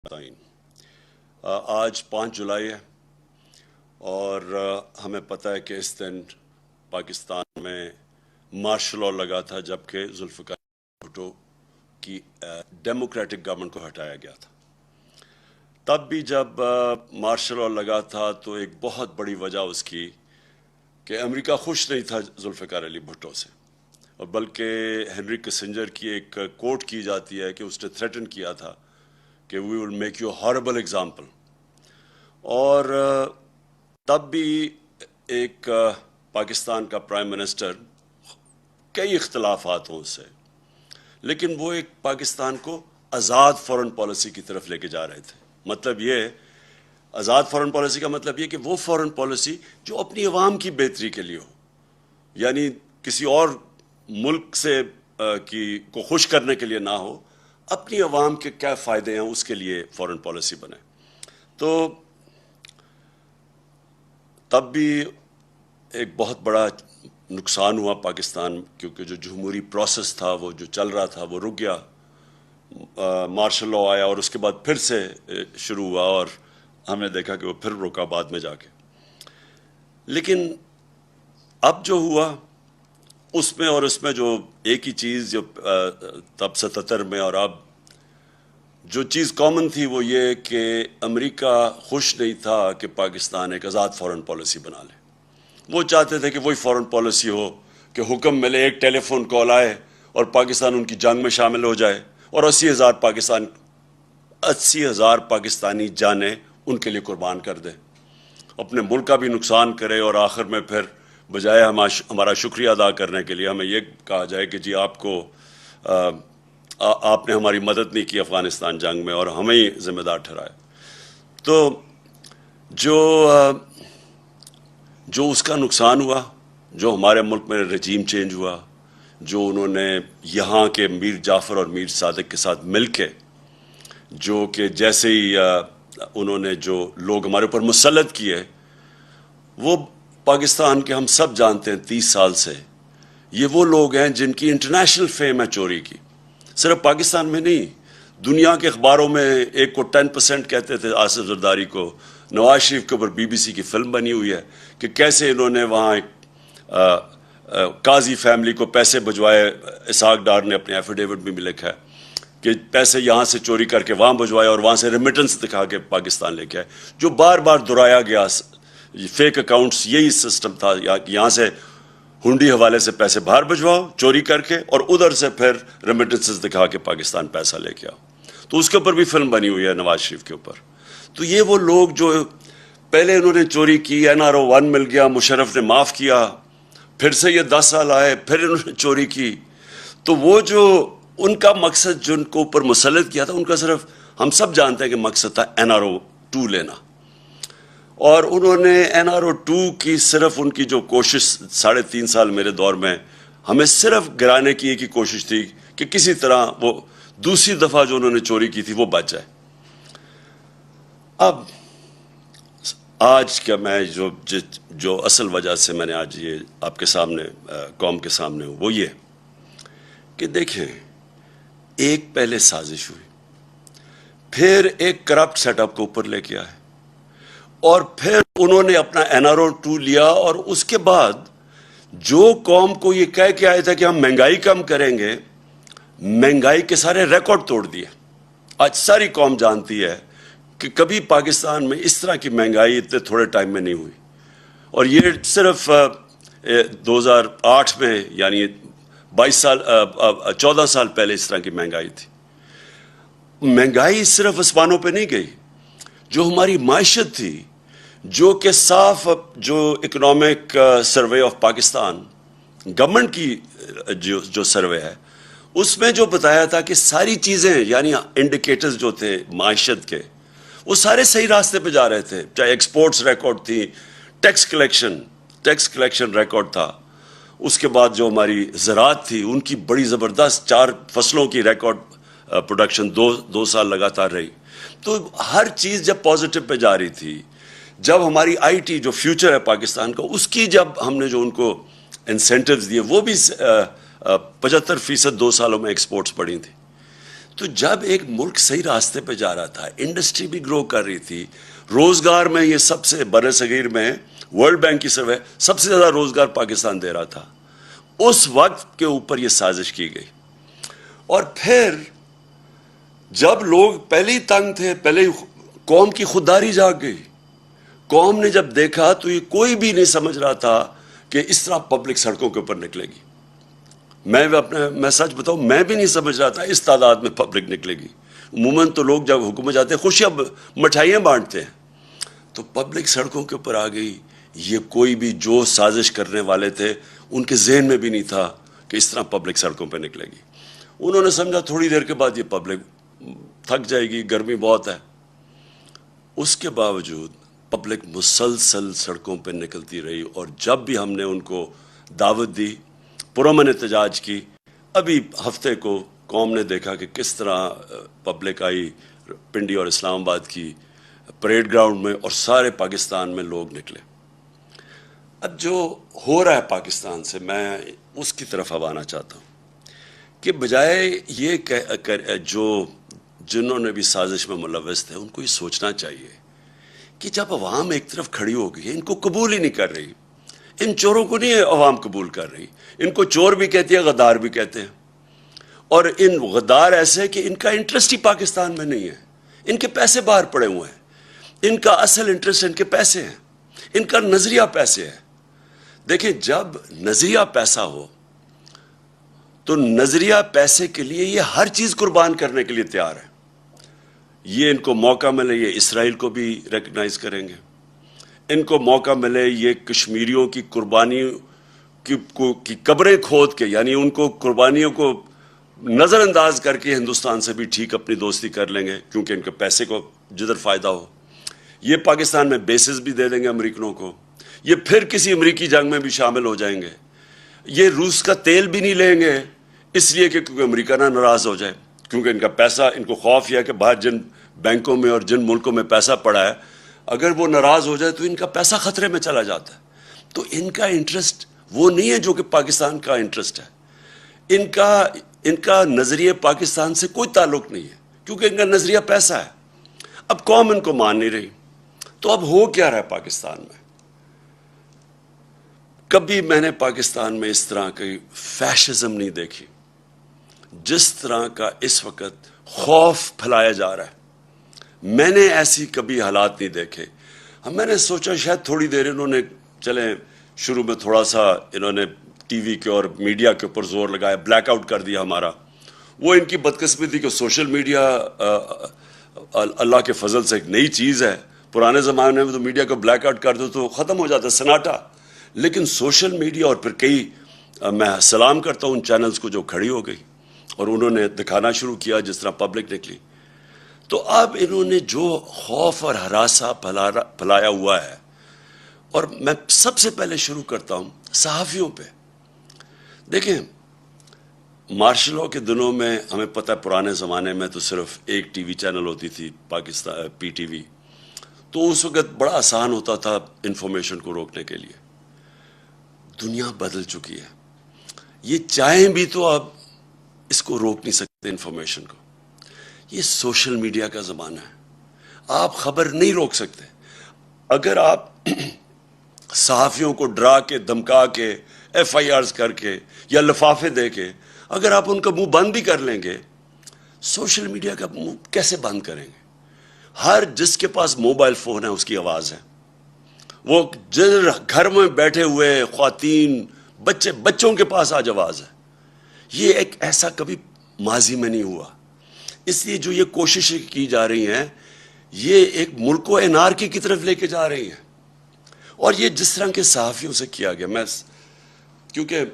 تعین آج 5 جولائی ہے اور ہمیں پتہ ہے کہ اس دن پاکستان میں مارشل لاء لگا تھا جبکہ ذوالفقار بھٹو کی ڈیموکریٹک گورنمنٹ کو ہٹایا گیا تھا۔ تب بھی جب مارشل لاء لگا تھا تو ایک بہت بڑی وجہ اس کی کہ امریکہ خوش نہیں تھا ذوالفقار علی بھٹو سے، اور بلکہ ہنری کسنجر کی ایک کوٹ کی جاتی ہے کہ اس نے تھریٹن کیا تھا کہ we will make you horrible example. اور تب بھی ایک پاکستان کا پرائم منسٹر کئی اختلافات ہوں اس سے، لیکن وہ ایک پاکستان کو آزاد فورن پالیسی کی طرف لے کے جا رہے تھے۔ مطلب یہ آزاد فورن پالیسی کا مطلب یہ کہ وہ فورن پالیسی جو اپنی عوام کی بہتری کے لیے ہو، یعنی کسی اور ملک سے کو خوش کرنے کے لیے نہ ہو، اپنی عوام کے کیا فائدے ہیں اس کے لیے فورن پالیسی بنے۔ تو تب بھی ایک بہت بڑا نقصان ہوا پاکستان، کیونکہ جو جمہوری پروسیس تھا وہ جو چل رہا تھا وہ رک گیا۔ مارشل لاء آیا اور اس کے بعد پھر سے شروع ہوا، اور ہم نے دیکھا کہ وہ پھر رکا بعد میں جا کے۔ لیکن اب جو ہوا اس میں اور اس میں جو ایک ہی چیز جو تب 77 میں اور اب جو چیز کامن تھی وہ یہ کہ امریکہ خوش نہیں تھا کہ پاکستان ایک آزاد فورن پالیسی بنا لے۔ وہ چاہتے تھے کہ وہی فورن پالیسی ہو کہ حکم ملے، ایک ٹیلی فون کال آئے اور پاکستان ان کی جنگ میں شامل ہو جائے، اور 80,000 پاکستانی جانیں ان کے لیے قربان کر دے، اپنے ملک کا بھی نقصان کرے، اور آخر میں پھر بجائے ہمارا شکریہ ادا کرنے کے لیے ہمیں یہ کہا جائے کہ جی آپ نے ہماری مدد نہیں کی افغانستان جنگ میں اور ہمیں ہی ذمہ دار ٹھہرائے۔ تو جو اس کا نقصان ہوا، جو ہمارے ملک میں رجیم چینج ہوا، جو انہوں نے یہاں کے میر جعفر اور میر صادق کے ساتھ مل کے جو کہ جیسے ہی انہوں نے جو لوگ ہمارے اوپر مسلط کیے، وہ پاکستان کے ہم سب جانتے ہیں 30 سال سے یہ وہ لوگ ہیں جن کی انٹرنیشنل فیم ہے چوری کی، صرف پاکستان میں نہیں، دنیا کے اخباروں میں ایک کو 10% کہتے تھے آصف زرداری کو۔ نواز شریف کے اوپر BBC کی فلم بنی ہوئی ہے کہ کیسے انہوں نے وہاں قاضی فیملی کو پیسے بھجوائے۔ اسحاق ڈار نے اپنے ایفیڈیوٹ میں بھی لکھا ہے کہ پیسے یہاں سے چوری کر کے وہاں بھجوائے اور وہاں سے ریمیٹنس دکھا کے پاکستان لے کے آئے، جو بار بار دہرایا گیا۔ فیک اکاؤنٹس یہی سسٹم تھا، یہاں سے ہنڈی حوالے سے پیسے باہر بھجواؤ چوری کر کے، اور ادھر سے پھر ریمیٹنسز دکھا کے پاکستان پیسہ لے کے آؤ۔ تو اس کے اوپر بھی فلم بنی ہوئی ہے نواز شریف کے اوپر۔ تو یہ وہ لوگ جو پہلے انہوں نے چوری کی، NRO 1 مل گیا، مشرف نے معاف کیا، پھر سے یہ 10 سال آئے، پھر انہوں نے چوری کی۔ تو وہ جو ان کا مقصد جو ان کو اوپر مسلط کیا تھا، ان کا صرف ہم سب جانتے ہیں کہ مقصد تھا NRO 2 لینا، اور انہوں نے NRO 2 کی صرف ان کی جو کوشش 3.5 سال میرے دور میں ہمیں صرف گرانے کی ایک ہی کوشش تھی کہ کسی طرح وہ دوسری دفعہ جو انہوں نے چوری کی تھی وہ بچ جائے۔ اب آج کا میں جو اصل وجہ سے میں نے آج یہ آپ کے سامنے قوم کے سامنے ہوں وہ یہ کہ دیکھیں، ایک پہلے سازش ہوئی، پھر ایک کرپٹ سیٹ اپ کو اوپر لے کے آئے، اور پھر انہوں نے اپنا NRO 2 لیا، اور اس کے بعد جو قوم کو یہ کہہ کے آئے تھے کہ ہم مہنگائی کم کریں گے، مہنگائی کے سارے ریکارڈ توڑ دیے۔ آج ساری قوم جانتی ہے کہ کبھی پاکستان میں اس طرح کی مہنگائی اتنے تھوڑے ٹائم میں نہیں ہوئی، اور یہ صرف 2008 میں، یعنی 14 سال پہلے اس طرح کی مہنگائی تھی۔ مہنگائی صرف اسمانوں پہ نہیں گئی، جو ہماری معیشت تھی، جو کہ صاف جو economic survey of Pakistan government کی جو سروے ہے، اس میں جو بتایا تھا کہ ساری چیزیں یعنی انڈیکیٹرز جو تھے معیشت کے، وہ سارے صحیح راستے پہ جا رہے تھے، چاہے ایکسپورٹس ریکارڈ تھی، ٹیکس کلیکشن ریکارڈ تھا، اس کے بعد جو ہماری زراعت تھی ان کی بڑی زبردست 4 فصلوں کی ریکارڈ پروڈکشن 2 سال لگاتار رہی۔ تو ہر چیز جب پازیٹو پہ جا رہی تھی، جب ہماری IT جو فیوچر ہے پاکستان کا، اس کی جب ہم نے جو ان کو انسینٹیوز دیے، وہ بھی 75% 2 سالوں میں ایکسپورٹس بڑھی تھی۔ تو جب ایک ملک صحیح راستے پہ جا رہا تھا, انڈسٹری بھی گرو کر رہی تھی, روزگار میں یہ سب سے بر صغیر میں ورلڈ بینک کی سروے سب سے زیادہ روزگار پاکستان دے رہا تھا, اس وقت کے اوپر یہ سازش کی گئی. اور پھر جب لوگ پہلے ہی تنگ تھے, پہلے قوم کی خودداری جاگ گئی, قوم نے جب دیکھا تو یہ کوئی بھی نہیں سمجھ رہا تھا کہ اس طرح پبلک سڑکوں کے اوپر نکلے گی. میں سچ بتاؤں, میں بھی نہیں سمجھ رہا تھا اس تعداد میں پبلک نکلے گی. عموماً تو لوگ جب حکومت جاتے ہیں خوشیاں مٹھائیاں بانٹتے ہیں, تو پبلک سڑکوں کے اوپر آ گئی. یہ کوئی بھی جو سازش کرنے والے تھے ان کے ذہن میں بھی نہیں تھا کہ اس طرح پبلک سڑکوں پہ نکلے گی. انہوں نے سمجھا تھوڑی دیر کے بعد یہ پبلک تھک جائے گی, گرمی بہت ہے. اس کے باوجود پبلک مسلسل سڑکوں پہ نکلتی رہی, اور جب بھی ہم نے ان کو دعوت دی, پرامن احتجاج کی, ابھی ہفتے کو قوم نے دیکھا کہ کس طرح پبلک آئی پنڈی اور اسلام آباد کی پریڈ گراؤنڈ میں, اور سارے پاکستان میں لوگ نکلے. اب جو ہو رہا ہے پاکستان سے, میں اس کی طرف اب آنا چاہتا ہوں کہ بجائے یہ جو جنہوں نے بھی سازش میں ملوث تھے ان کو یہ سوچنا چاہیے کہ جب عوام ایک طرف کھڑی ہو گئی ہے, ان کو قبول ہی نہیں کر رہی, ان چوروں کو نہیں عوام قبول کر رہی, ان کو چور بھی کہتی ہے, غدار بھی کہتے ہیں, اور ان غدار ایسے کہ ان کا انٹرسٹ ہی پاکستان میں نہیں ہے, ان کے پیسے باہر پڑے ہوئے ہیں, ان کا اصل انٹرسٹ ان کے پیسے ہیں, ان کا نظریہ پیسے ہے. دیکھیں, جب نظریہ پیسہ ہو تو نظریہ پیسے کے لیے یہ ہر چیز قربان کرنے کے لیے تیار ہے. یہ ان کو موقع ملے یہ اسرائیل کو بھی ریکگنائز کریں گے, ان کو موقع ملے یہ کشمیریوں کی قربانی کی قبریں کھود کے, یعنی ان کو قربانیوں کو نظر انداز کر کے ہندوستان سے بھی ٹھیک اپنی دوستی کر لیں گے, کیونکہ ان کے پیسے کو جدھر فائدہ ہو. یہ پاکستان میں بیسز بھی دے دیں گے امریکنوں کو, یہ پھر کسی امریکی جنگ میں بھی شامل ہو جائیں گے. یہ روس کا تیل بھی نہیں لیں گے اس لیے کہ کیونکہ امریکہ نہ ناراض ہو جائے, کیونکہ ان کا پیسہ, ان کو خوف یہ ہے کہ باہر جن بینکوں میں اور جن ملکوں میں پیسہ پڑا ہے, اگر وہ ناراض ہو جائے تو ان کا پیسہ خطرے میں چلا جاتا ہے. تو ان کا انٹرسٹ وہ نہیں ہے جو کہ پاکستان کا انٹرسٹ ہے. ان کا نظریہ پاکستان سے کوئی تعلق نہیں ہے, کیونکہ ان کا نظریہ پیسہ ہے. اب قوم ان کو مان نہیں رہی, تو اب ہو کیا رہا ہے پاکستان میں؟ کبھی میں نے پاکستان میں اس طرح کی فیشزم نہیں دیکھی جس طرح کا اس وقت خوف پھیلایا جا رہا ہے. میں نے ایسی کبھی حالات نہیں دیکھے. میں نے سوچا شاید تھوڑی دیر انہوں نے, چلیں شروع میں تھوڑا سا انہوں نے ٹی وی کے اور میڈیا کے اوپر زور لگایا, بلیک آؤٹ کر دیا ہمارا. وہ ان کی بدقسمتی کہ سوشل میڈیا اللہ کے فضل سے ایک نئی چیز ہے. پرانے زمانے میں تو میڈیا کو بلیک آؤٹ کر دو تو ختم ہو جاتا سناٹا, لیکن سوشل میڈیا اور پھر کئی, میں سلام کرتا ہوں ان چینلز کو جو کھڑی ہو گئی اور انہوں نے دکھانا شروع کیا جس طرح پبلک نکلی. تو اب انہوں نے جو خوف اور ہراساں پھیلایا ہوا ہے, اور میں سب سے پہلے شروع کرتا ہوں صحافیوں پہ. دیکھیں, مارشل لاء کے دنوں میں ہمیں پتہ ہے پرانے زمانے میں تو صرف ایک ٹی وی چینل ہوتی تھی, پاکستان پی ٹی وی, تو اس وقت بڑا آسان ہوتا تھا انفارمیشن کو روکنے کے لیے. دنیا بدل چکی ہے, یہ چاہیں بھی تو آپ اس کو روک نہیں سکتے انفارمیشن کو. یہ سوشل میڈیا کا زمانہ ہے, آپ خبر نہیں روک سکتے. اگر آپ صحافیوں کو ڈرا کے, دھمکا کے, ایف آئی آرز کر کے یا لفافے دے کے اگر آپ ان کا منہ بند بھی کر لیں گے, سوشل میڈیا کا منہ کیسے بند کریں گے؟ ہر جس کے پاس موبائل فون ہے اس کی آواز ہے. وہ گھر میں بیٹھے ہوئے خواتین, بچوں کے پاس آج آواز ہے. یہ ایک ایسا کبھی ماضی میں نہیں ہوا. اس لیے جو یہ کوششیں کی جا رہی ہیں, یہ ایک ملک کو انارکی کی طرف لے کے جا رہی ہیں. اور یہ جس طرح کے صحافیوں سے کیا گیا, میں کیونکہ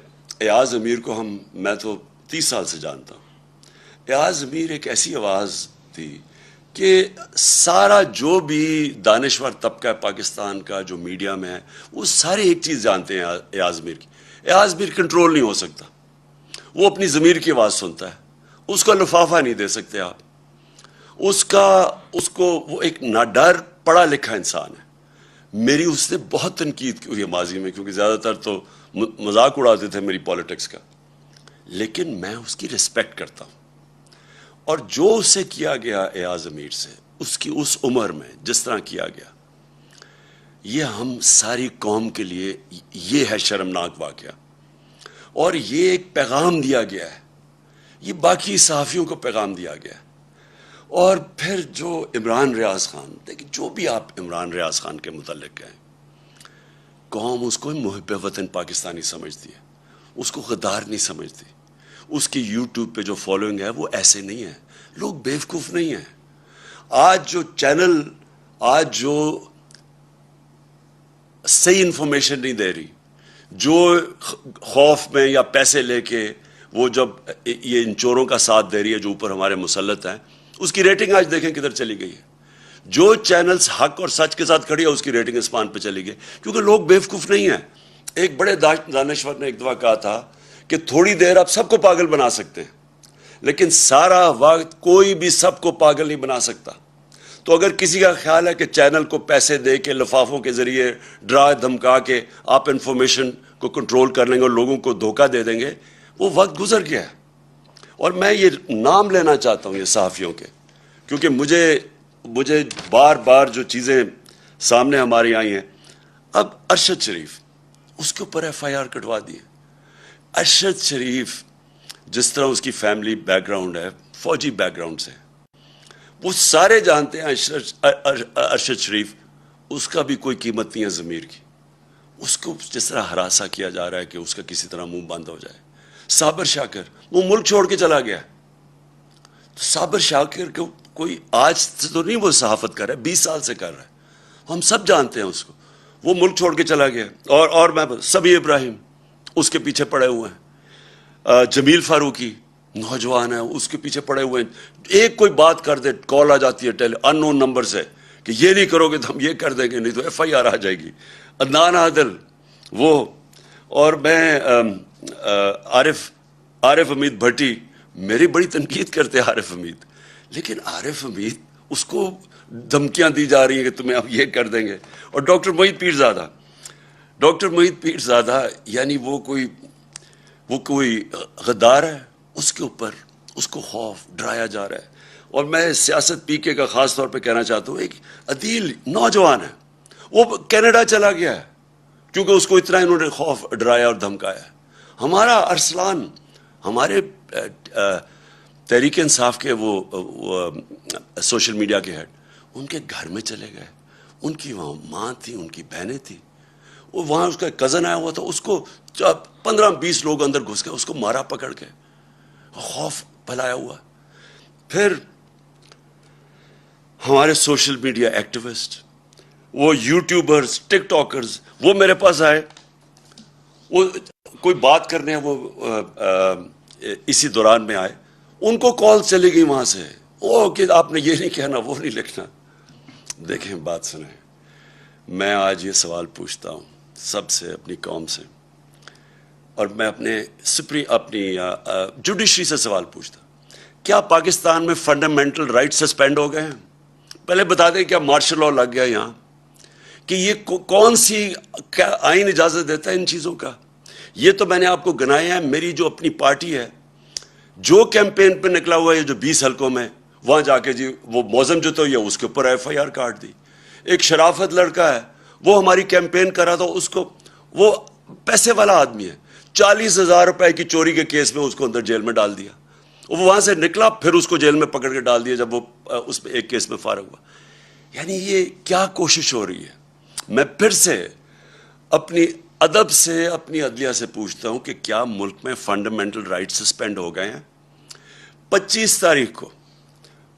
ایاز امیر کو میں تو 30 سال سے جانتا ہوں. ایاز امیر ایک ایسی آواز تھی کہ سارا جو بھی دانشور طبقہ پاکستان کا جو میڈیا میں ہے وہ سارے ایک چیز جانتے ہیں ایاز امیر کی. ایاز امیر کنٹرول نہیں ہو سکتا, وہ اپنی ضمیر کی آواز سنتا ہے, اس کا لفافہ نہیں دے سکتے آپ. وہ ایک ناڈر پڑھا لکھا انسان ہے. میری اس نے بہت تنقید کی ہوئی ہے ماضی میں, کیونکہ زیادہ تر تو مذاق اڑاتے تھے میری پالیٹکس کا, لیکن میں اس کی رسپیکٹ کرتا ہوں. اور جو اسے کیا گیا ایاز امیر سے اس کی اس عمر میں جس طرح کیا گیا، یہ ہم ساری قوم کے لیے یہ ہے شرمناک واقعہ. اور یہ ایک پیغام دیا گیا ہے، یہ باقی صحافیوں کو پیغام دیا گیا ہے. اور پھر جو عمران ریاض خان، دیکھیں جو بھی آپ عمران ریاض خان کے متعلق کہیں، قوم اس کو محب وطن پاکستانی سمجھتی ہے، اس کو غدار نہیں سمجھتی. اس کی یوٹیوب پہ جو فالوئنگ ہے وہ ایسے نہیں ہے. لوگ بیوقوف نہیں ہیں. آج جو چینل آج جو صحیح انفارمیشن نہیں دے رہی، جو خوف میں یا پیسے لے کے وہ جب یہ ان چوروں کا ساتھ دے رہی ہے جو اوپر ہمارے مسلط ہیں، اس کی ریٹنگ آج دیکھیں کدھر چلی گئی ہے. جو چینلز حق اور سچ کے ساتھ کھڑی ہے اس کی ریٹنگ اسمان پہ چلی گئی، کیونکہ لوگ بیوقوف نہیں ہیں. ایک بڑے دانشور نے ایک دفعہ کہا تھا کہ تھوڑی دیر آپ سب کو پاگل بنا سکتے ہیں، لیکن سارا وقت کوئی بھی سب کو پاگل نہیں بنا سکتا. تو اگر کسی کا خیال ہے کہ چینل کو پیسے دے کے لفافوں کے ذریعے ڈرا دھمکا کے آپ انفارمیشن کو کنٹرول کر لیں گے اور لوگوں کو دھوکہ دے دیں گے، وہ وقت گزر گیا ہے. اور میں یہ نام لینا چاہتا ہوں یہ صحافیوں کے، کیونکہ مجھے بار بار جو چیزیں سامنے ہماری آئی ہیں. اب ارشد شریف، اس کے اوپر ایف آئی آر کٹوا دی ہے. ارشد شریف جس طرح اس کی فیملی بیک گراؤنڈ ہے، فوجی بیک گراؤنڈ سے، وہ سارے جانتے ہیں ارشد شریف، اس کا بھی کوئی قیمت نہیں ہے ضمیر کی. اس کو جس طرح ہراساں کیا جا رہا ہے کہ اس کا کسی طرح منہ بند ہو جائے. صابر شاکر وہ ملک چھوڑ کے چلا گیا. صابر شاکر کو کوئی آج سے تو نہیں وہ صحافت کر رہا ہے، 20 سال سے کر رہا ہے، ہم سب جانتے ہیں اس کو. وہ ملک چھوڑ کے چلا گیا. اور میں سبی ابراہیم اس کے پیچھے پڑے ہوئے ہیں. جمیل فاروقی نوجوان ہے، اس کے پیچھے پڑے ہوئے ہیں. ایک کوئی بات کر دے، کال آ جاتی ہے ان نون نمبر سے کہ یہ نہیں کرو گے تو ہم یہ کر دیں گے، نہیں تو ایف آئی آر آ جائے گی. عدنان عادل وہ، اور میں عارف حمید بھٹی، میری بڑی تنقید کرتے عارف حمید، لیکن عارف حمید اس کو دھمکیاں دی جا رہی ہیں کہ تمہیں اب یہ کر دیں گے. اور ڈاکٹر محیط پیرزادہ یعنی وہ کوئی غدار ہے، اس کے اوپر اس کو خوف ڈرایا جا رہا ہے. اور میں سیاست پی کے کا خاص طور پہ کہنا چاہتا ہوں، ایک عدیل نوجوان ہے، وہ کینیڈا چلا گیا ہے کیونکہ اس کو اتنا انہوں نے خوف ڈرایا اور دھمکایا. ہمارا ارسلان، ہمارے تحریک انصاف کے وہ سوشل میڈیا کے ہیڈ، ان کے گھر میں چلے گئے. ان کی وہاں ماں تھی، ان کی بہنیں تھیں، وہ وہاں اس کا کزن آیا ہوا تھا، اس کو 15-20 لوگ اندر گھس گئے، اس کو مارا پکڑ کے، خوف پھیلایا ہوا. پھر ہمارے سوشل میڈیا ایکٹیوسٹ، وہ یوٹیوبرز، ٹک ٹاکرز، وہ میرے پاس آئے، وہ کوئی بات کرنے ہیں، وہ اسی دوران میں آئے، ان کو کال چلی گئی وہاں سے، وہ کہ آپ نے یہ نہیں کہنا، وہ نہیں لکھنا. دیکھیں بات سنیں، میں آج یہ سوال پوچھتا ہوں سب سے، اپنی قوم سے، اور میں اپنی جوڈیشری سے سوال پوچھتا ہوں، کیا پاکستان میں فنڈامنٹل رائٹ سسپینڈ ہو گئے ہیں؟ پہلے بتا دیں کیا مارشل لاء لگ گیا یہاں؟ کہ یہ کون سی آئین اجازت دیتا ہے ان چیزوں کا؟ یہ تو میں نے آپ کو گنایا ہے. میری جو اپنی پارٹی ہے، جو کیمپین پہ نکلا ہوا ہے، جو 20 حلقوں میں، وہاں جا کے جی وہ موزم جو تو یہ اس کے اوپر ایف آئی آر کاٹ دی. ایک شرافت لڑکا ہے، وہ ہماری کیمپین کر رہا تھا، اس کو، وہ پیسے والا آدمی ہے، 40,000 روپے کی چوری کے کیس میں اس کو اندر جیل میں ڈال دیا. وہ وہاں سے نکلا، پھر اس کو جیل میں پکڑ کے ڈال دیا جب وہ اس میں ایک کیس میں فارغ ہوا. یعنی یہ کیا کوشش ہو رہی ہے؟ میں پھر سے اپنی ادب سے، اپنی عدلیہ سے پوچھتا ہوں کہ کیا ملک میں فنڈامنٹل رائٹ سسپینڈ ہو گئے ہیں؟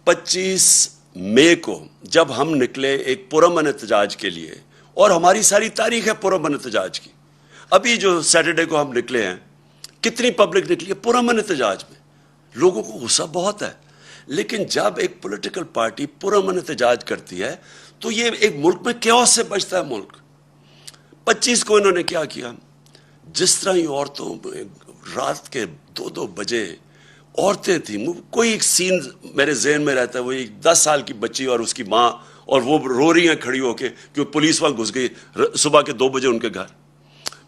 25 مئی کو جب ہم نکلے ایک پرامن احتجاج کے لیے، اور ہماری ساری تاریخ ہے پرامن احتجاج کی. ابھی جو سیٹرڈے کو ہم نکلے ہیں، کتنی پبلک نکلی ہے پرامن احتجاج میں؟ لوگوں کو غصہ بہت ہے، لیکن جب ایک پولیٹیکل پارٹی پرامن احتجاج کرتی ہے تو یہ ایک ملک میں کیوس سے بچتا ہے ملک. 25 کو انہوں نے کیا کیا؟ جس طرح ہی عورتوں، رات کے 2 بجے عورتیں تھیں، کوئی ایک سین میرے ذہن میں رہتا ہے، وہ ایک 10 سال کی بچی اور اس کی ماں، اور وہ رو رہی ہیں کھڑی ہو کے کہ پولیس وہاں گھس گئی صبح کے 2 بجے ان کے گھر.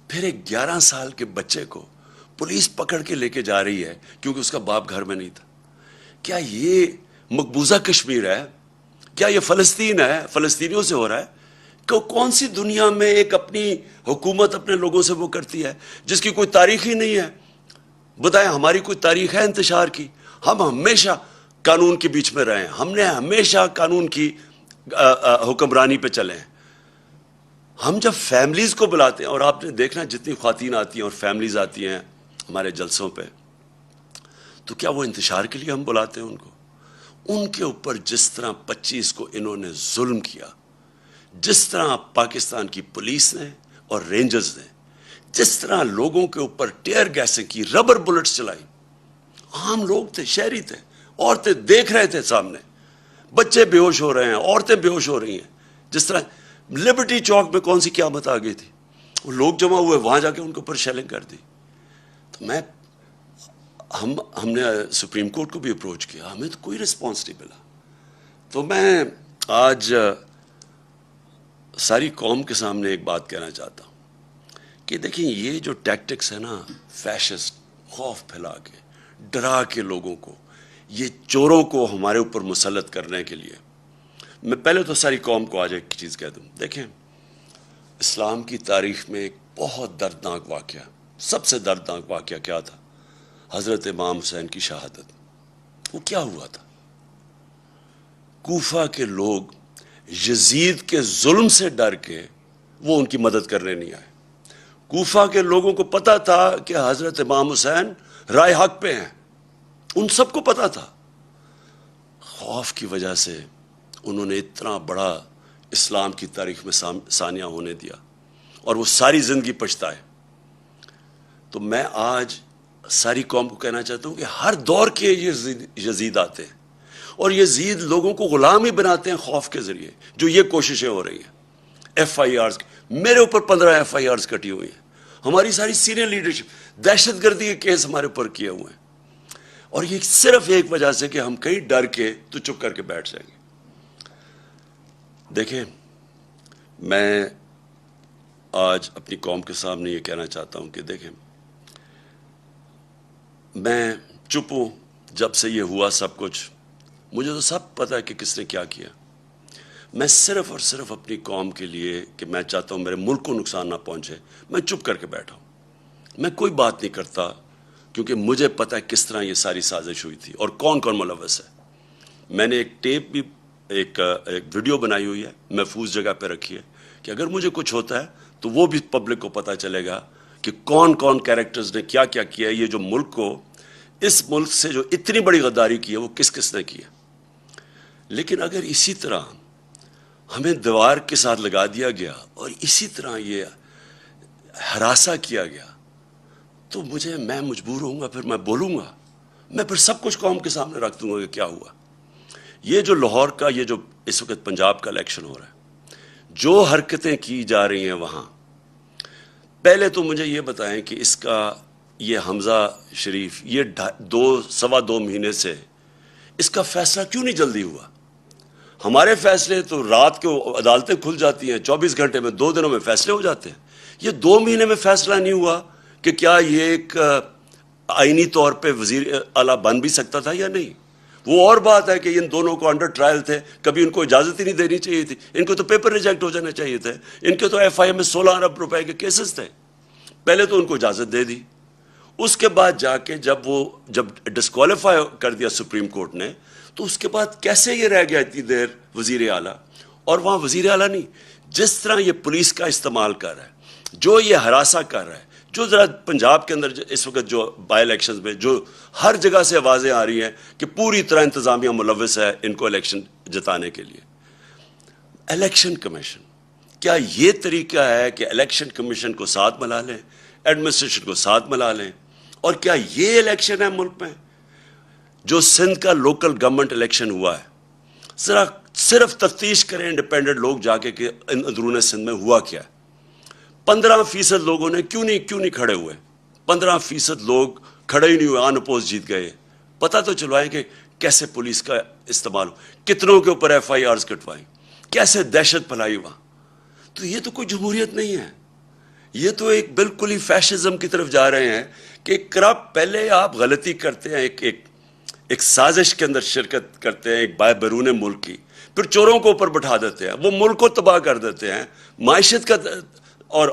پھر ایک 11 سال کے بچے کو پولیس پکڑ کے لے کے جا رہی ہے کیونکہ اس کا باپ گھر میں نہیں تھا. کیا یہ مقبوضہ کشمیر ہے؟ کیا یہ فلسطین ہے؟ فلسطینیوں سے ہو رہا ہے؟ کون سی دنیا میں ایک اپنی حکومت اپنے لوگوں سے وہ کرتی ہے جس کی کوئی تاریخ ہی نہیں ہے؟ بتائیں، ہماری کوئی تاریخ ہے انتشار کی؟ ہم ہمیشہ قانون کے بیچ میں رہے ہیں، ہم نے ہمیشہ قانون کی حکمرانی پہ چلے ہیں۔ ہم جب فیملیز کو بلاتے ہیں، اور آپ نے دیکھنا جتنی خواتین آتی ہیں اور فیملیز آتی ہیں ہمارے جلسوں پہ، تو کیا وہ انتشار کے لیے ہم بلاتے ہیں ان کو؟ ان کے اوپر جس طرح 25 کو انہوں نے ظلم کیا، جس طرح پاکستان کی پولیس نے اور رینجرز نے جس طرح لوگوں کے اوپر ٹیئر گیسیں کی، ربر بلٹس چلائی، عام لوگ تھے، شہری تھے، عورتیں دیکھ رہے تھے سامنے، بچے بے ہوش ہو رہے ہیں، عورتیں بے ہوش ہو رہی ہیں۔ جس طرح لبرٹی چوک میں کون سی قیامت آ گئی تھی، وہ لوگ جمع ہوئے، وہاں جا کے ان کے اوپر شیلنگ کر دی۔ تو ہم نے سپریم کورٹ کو بھی اپروچ کیا، ہمیں تو کوئی رسپانس نہیں ملا۔ تو میں آج ساری قوم کے سامنے ایک بات کہنا چاہتا ہوں کہ دیکھیں، یہ جو ٹیکٹکس ہے نا، فیشسٹ، خوف پھیلا کے، ڈرا کے لوگوں کو، یہ چوروں کو ہمارے اوپر مسلط کرنے کے لیے، میں پہلے تو ساری قوم کو آج ایک چیز کہہ دوں۔ دیکھیں، اسلام کی تاریخ میں ایک بہت دردناک واقعہ، سب سے دردناک واقعہ کیا تھا؟ حضرت امام حسین کی شہادت۔ وہ کیا ہوا تھا؟ کوفہ کے لوگ یزید کے ظلم سے ڈر کے وہ ان کی مدد کرنے نہیں آئے۔ کوفہ کے لوگوں کو پتا تھا کہ حضرت امام حسین رائے حق پہ ہیں، ان سب کو پتا تھا۔ خوف کی وجہ سے انہوں نے اتنا بڑا اسلام کی تاریخ میں سانیہ ہونے دیا، اور وہ ساری زندگی پچھتائے۔ تو میں آج ساری قوم کو کہنا چاہتا ہوں کہ ہر دور کے یزید آتے ہیں، اور یزید لوگوں کو غلام ہی بناتے ہیں خوف کے ذریعے، جو یہ کوششیں ہو رہی ہیں۔ ایف آئی آرز، میرے اوپر 15 ایف آئی آرز کٹی ہوئی ہیں، ہماری ساری سینئر لیڈرشپ، دہشت گردی کے کیس ہمارے اوپر کیے ہوئے ہیں، اور یہ صرف ایک وجہ سے کہ ہم کہیں ڈر کے تو چپ کر کے بیٹھ جائیں گے۔ دیکھیں، میں آج اپنی قوم کے سامنے یہ کہنا چاہتا ہوں کہ دیکھیں، میں چپ ہوں جب سے یہ ہوا سب کچھ، مجھے تو سب پتہ ہے کہ کس نے کیا کیا۔ میں صرف اور صرف اپنی قوم کے لیے کہ میں چاہتا ہوں میرے ملک کو نقصان نہ پہنچے، میں چپ کر کے بیٹھا ہوں، میں کوئی بات نہیں کرتا، کیونکہ مجھے پتہ ہے کس طرح یہ ساری سازش ہوئی تھی اور کون کون ملوث ہے۔ میں نے ایک ٹیپ بھی، ایک ویڈیو بنائی ہوئی ہے، محفوظ جگہ پہ رکھی ہے، کہ اگر مجھے کچھ ہوتا ہے تو وہ بھی پبلک کو پتہ چلے گا کہ کون کون کیریکٹرز نے کیا کیا کیا ہے، یہ جو ملک کو، اس ملک سے جو اتنی بڑی غداری کی ہے، وہ کس کس نے کی ہے۔ لیکن اگر اسی طرح ہمیں دیوار کے ساتھ لگا دیا گیا اور اسی طرح یہ ہراساں کیا گیا، تو میں مجبور ہوں گا، پھر میں بولوں گا، میں پھر سب کچھ قوم کے سامنے رکھ دوں گا کہ کیا ہوا۔ یہ جو لاہور کا، یہ جو اس وقت پنجاب کا الیکشن ہو رہا ہے، جو حرکتیں کی جا رہی ہیں وہاں، پہلے تو مجھے یہ بتائیں کہ اس کا، یہ حمزہ شریف، یہ 2.25 مہینے سے اس کا فیصلہ کیوں نہیں جلدی ہوا؟ ہمارے فیصلے تو رات کو عدالتیں کھل جاتی ہیں، 24 گھنٹے میں، 2 دنوں میں فیصلے ہو جاتے ہیں۔ یہ 2 مہینے میں فیصلہ نہیں ہوا کہ کیا یہ ایک آئینی طور پہ وزیر اعلیٰ بن بھی سکتا تھا یا نہیں؟ وہ اور بات ہے کہ ان دونوں کو انڈر ٹرائل تھے، کبھی ان کو اجازت ہی نہیں دینی چاہیے تھی، ان کو تو پیپر ریجیکٹ ہو جانا چاہیے تھے، ان کے تو ایف آئی ایم میں 16 ارب روپے کے کیسز تھے، پہلے تو ان کو اجازت دے دی۔ اس کے بعد جا کے جب ڈسکوالیفائی کر دیا سپریم کورٹ نے، تو اس کے بعد کیسے یہ رہ گیا اتنی دیر وزیر اعلیٰ؟ اور وہاں وزیر اعلیٰ نہیں، جس طرح یہ پولیس کا استعمال کر رہا ہے، جو یہ ہراساں کر رہا ہے، جو ذرا پنجاب کے اندر اس وقت جو بائی الیکشنز میں جو ہر جگہ سے آوازیں آ رہی ہیں کہ پوری طرح انتظامیہ ملوث ہے ان کو الیکشن جتانے کے لیے۔ الیکشن کمیشن، کیا یہ طریقہ ہے کہ الیکشن کمیشن کو ساتھ ملا لیں، ایڈمنسٹریشن کو ساتھ ملا لیں؟ اور کیا یہ الیکشن ہے ملک میں؟ جو سندھ کا لوکل گورنمنٹ الیکشن ہوا ہے، ذرا صرف تفتیش کریں انڈیپینڈنٹ لوگ جا کے کہ اندرون سندھ میں ہوا کیا ہے۔ 15% لوگوں نے کیوں نہیں کھڑے ہوئے؟ 15% لوگ کھڑے ہی نہیں ہوئے، آن اپوز جیت گئے۔ پتہ تو چلوائیں کہ کیسے پولیس کا استعمال، کتنوں کے اوپر ایف آئی آرز کٹوائیں، کیسے دہشت پھیلائی وہاں۔ تو یہ تو کوئی جمہوریت نہیں ہے، یہ تو ایک بالکل ہی فیشزم کی طرف جا رہے ہیں کہ کرپٹ، پہلے آپ غلطی کرتے ہیں، ایک سازش کے اندر شرکت کرتے ہیں ایک بیرون ملک کی، پھر چوروں کو اوپر بٹھا دیتے ہیں، وہ ملک کو تباہ کر دیتے ہیں، معیشت کا اور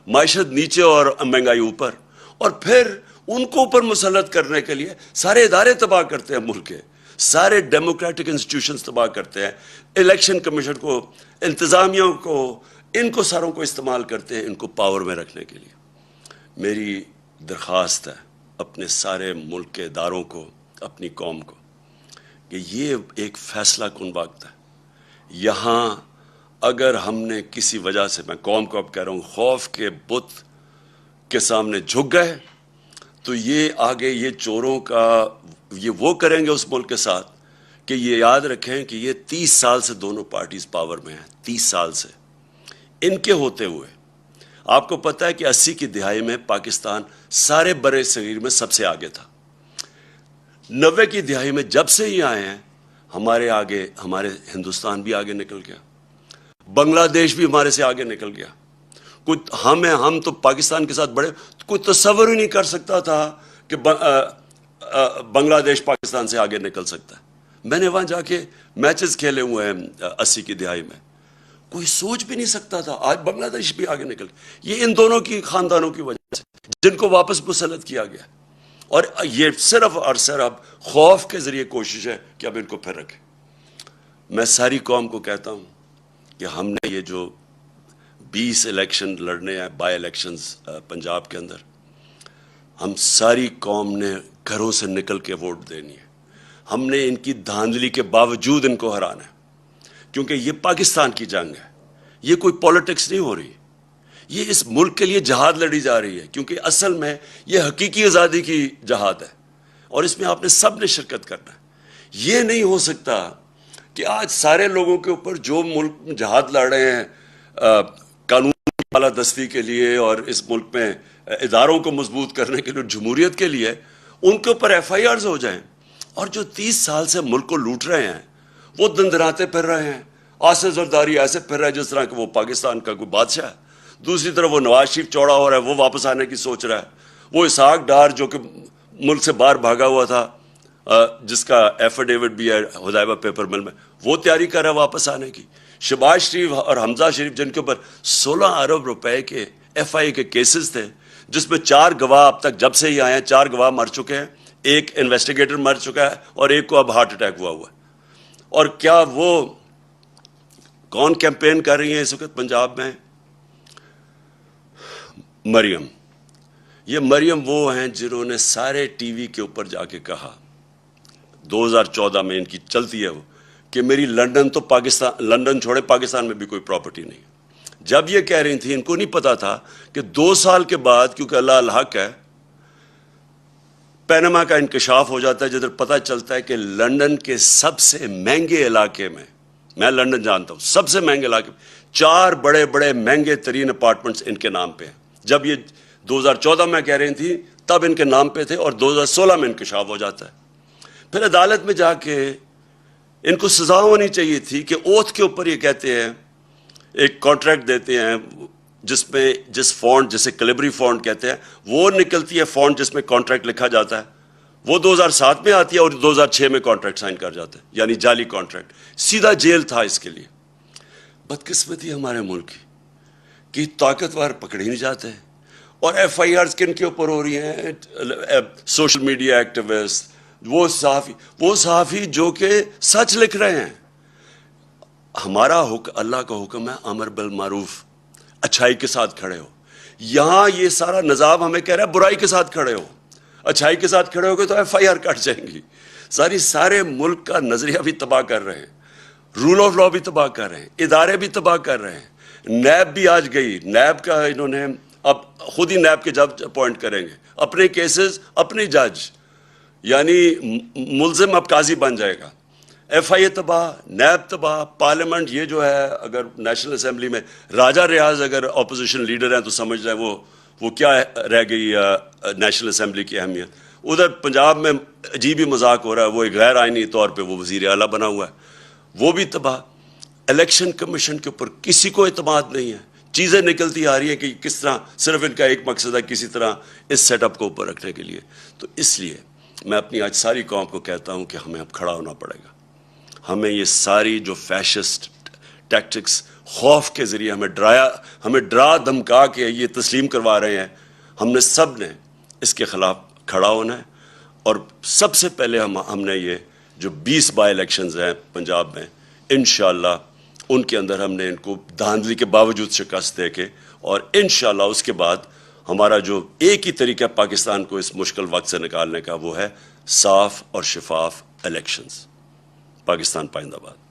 معیشت نیچے اور مہنگائی اوپر، اور پھر ان کو اوپر مسلط کرنے کے لیے سارے ادارے تباہ کرتے ہیں، ملک کے سارے ڈیموکریٹک انسٹیٹیوشنز تباہ کرتے ہیں، الیکشن کمیشن کو، انتظامیہ کو، ان کو ساروں کو استعمال کرتے ہیں ان کو پاور میں رکھنے کے لیے۔ میری درخواست ہے اپنے سارے ملک کے اداروں کو، اپنی قوم کو، کہ یہ ایک فیصلہ کن وقت ہے۔ یہاں اگر ہم نے کسی وجہ سے، میں قوم کو اب کہہ رہا ہوں، خوف کے بت کے سامنے جھک گئے تو یہ آگے یہ چوروں کا یہ وہ کریں گے اس ملک کے ساتھ کہ یہ یاد رکھیں کہ یہ 30 سال سے دونوں پارٹیز پاور میں ہیں، 30 سال سے ان کے ہوتے ہوئے۔ آپ کو پتہ ہے کہ 80 کی دہائی میں پاکستان سارے برے صغیر میں سب سے آگے تھا، 90 کی دہائی میں جب سے ہی آئے ہیں ہمارے آگے، ہمارے ہندوستان بھی آگے نکل گیا، بنگلہ دیش بھی ہمارے سے آگے نکل گیا۔ ہم تو پاکستان کے ساتھ بڑے، کوئی تصور ہی نہیں کر سکتا تھا کہ بنگلہ دیش پاکستان سے آگے نکل سکتا ہے۔ میں نے وہاں جا کے میچز کھیلے ہوئے ہیں 80 کی دہائی میں، کوئی سوچ بھی نہیں سکتا تھا، آج بنگلہ دیش بھی آگے نکل گیا۔ یہ ان دونوں کی خاندانوں کی وجہ سے جن کو واپس مسلط کیا گیا، اور یہ صرف اور صرف خوف کے ذریعے کوشش ہے کہ اب ان کو پھر رکھیں۔ میں ساری قوم کو کہتا ہوں کہ ہم نے یہ جو 20 الیکشن لڑنے ہیں، بائی الیکشنز پنجاب کے اندر، ہم ساری قوم نے گھروں سے نکل کے ووٹ دینی ہے۔ ہم نے ان کی دھاندلی کے باوجود ان کو ہرانا ہے، کیونکہ یہ پاکستان کی جنگ ہے، یہ کوئی پولیٹکس نہیں ہو رہی، یہ اس ملک کے لیے جہاد لڑی جا رہی ہے، کیونکہ اصل میں یہ حقیقی آزادی کی جہاد ہے، اور اس میں آپ نے سب نے شرکت کرنا ہے۔ یہ نہیں ہو سکتا کہ آج سارے لوگوں کے اوپر جو ملک جہاد لڑ رہے ہیں قانون کی بالادستی کے لیے اور اس ملک میں اداروں کو مضبوط کرنے کے لیے، جمہوریت کے لیے، ان کے اوپر ایف آئی آرز ہو جائیں، اور جو 30 سال سے ملک کو لوٹ رہے ہیں وہ دندراتے پھر رہے ہیں، آصف زرداری ایسے پھر رہے ہیں جس طرح کہ وہ پاکستان کا کوئی بادشاہ ہے، دوسری طرف وہ نواز شریف چوڑا ہو رہا ہے، وہ واپس آنے کی سوچ رہا ہے، وہ اسحاق ڈار جو کہ ملک سے باہر بھاگا ہوا تھا، جس کا ایفیڈیوٹ بھی ہے حدیبیہ پیپر مل میں، وہ تیاری کر رہا ہے واپس آنے کی، شہباز شریف اور حمزہ شریف جن کے اوپر 16 ارب روپے کے ایف آئی کے کیسز تھے، جس میں 4 گواہ اب تک جب سے ہی آئے ہیں 4 گواہ مر چکے ہیں، ایک انویسٹیگیٹر مر چکا ہے اور ایک کو اب ہارٹ اٹیک ہوا ہے۔ اور کیا وہ کون کیمپین کر رہی ہیں اس وقت پنجاب میں؟ مریم۔ یہ مریم وہ ہیں جنہوں نے سارے ٹی وی کے اوپر جا کے کہا، 2014 میں ان کی چلتی ہے وہ، کہ میری لندن تو پاکستان، لندن چھوڑے پاکستان میں بھی کوئی پراپرٹی نہیں۔ جب یہ کہہ رہی تھی ان کو نہیں پتا تھا کہ 2 سال کے بعد، کیونکہ اللہ الحق ہے، پینما کا انکشاف ہو جاتا ہے، جدھر پتہ چلتا ہے کہ لندن کے سب سے مہنگے علاقے میں لندن جانتا ہوں، سب سے مہنگے علاقے میں 4 بڑے بڑے مہنگے ترین اپارٹمنٹس ان کے نام پہ ہیں۔ جب یہ 2014 میں کہہ رہی تھی تب ان کے نام پہ تھے، اور 2016 میں انکشاف ہو جاتا ہے۔ پھر عدالت میں جا کے ان کو سزا ہونی چاہیے تھی کہ اوتھ کے اوپر یہ کہتے ہیں، ایک کانٹریکٹ دیتے ہیں جس میں جس فونٹ جسے کلیبری فونٹ کہتے ہیں، وہ نکلتی ہے فونٹ جس میں کانٹریکٹ لکھا جاتا ہے، وہ 2007 میں آتی ہے اور 2006 میں کانٹریکٹ سائن کر جاتے ہیں، یعنی جعلی کانٹریکٹ، سیدھا جیل تھا اس کے لیے۔ بدقسمتی ہمارے ملک کی کہ طاقتور پکڑے نہیں جاتے، اور ایف آئی آرز کن کے اوپر ہو رہی ہیں؟ سوشل میڈیا ایکٹیوسٹ، وہ صحافی جو کہ سچ لکھ رہے ہیں۔ ہمارا اللہ کا حکم ہے امر بالمعروف، اچھائی کے ساتھ کھڑے ہو۔ یہاں یہ سارا نظام ہمیں کہہ رہا ہے برائی کے ساتھ کھڑے ہو، اچھائی کے ساتھ کھڑے ہو گے تو ایف آئی آر کٹ جائیں گی۔ سارے ملک کا نظریہ بھی تباہ کر رہے ہیں، رول آف لا بھی تباہ کر رہے ہیں، ادارے بھی تباہ کر رہے ہیں۔ نیب بھی آج گئی، نیب کا انہوں نے اب خود ہی نیب کے جج اپوائنٹ کریں گے، اپنے کیسز اپنے جج، یعنی ملزم اب قاضی بن جائے گا۔ ایف آئی اے تباہ، نیب تباہ، پارلیمنٹ یہ جو ہے، اگر نیشنل اسمبلی میں راجہ ریاض اگر اپوزیشن لیڈر ہیں تو سمجھ جائیں وہ کیا رہ گئی نیشنل اسمبلی کی اہمیت۔ ادھر پنجاب میں عجیب ہی مذاق ہو رہا ہے، وہ ایک غیر آئینی طور پہ وہ وزیر اعلیٰ بنا ہوا ہے، وہ بھی تباہ۔ الیکشن کمیشن کے اوپر کسی کو اعتماد نہیں ہے، چیزیں نکلتی آ رہی ہیں کہ کس طرح، صرف ان کا ایک مقصد ہے کسی طرح اس سیٹ اپ کو اوپر رکھنے کے لیے۔ تو اس لیے میں اپنی آج ساری قوم کو کہتا ہوں کہ ہمیں اب کھڑا ہونا پڑے گا. ہمیں یہ ساری جو فیشسٹ ٹیکٹکس خوف کے ذریعے ہمیں ڈرا دھمکا کے یہ تسلیم کروا رہے ہیں، ہم نے سب نے اس کے خلاف کھڑا ہونا ہے. اور سب سے پہلے ہم نے یہ جو 20 بائی الیکشنز ہیں پنجاب میں، انشاءاللہ ان کے اندر ہم نے ان کو دھاندلی کے باوجود شکست دے کے، اور انشاءاللہ اس کے بعد ہمارا جو ایک ہی طریقہ پاکستان کو اس مشکل وقت سے نکالنے کا، وہ ہے صاف اور شفاف الیکشنز. پاکستان پائندہ باد.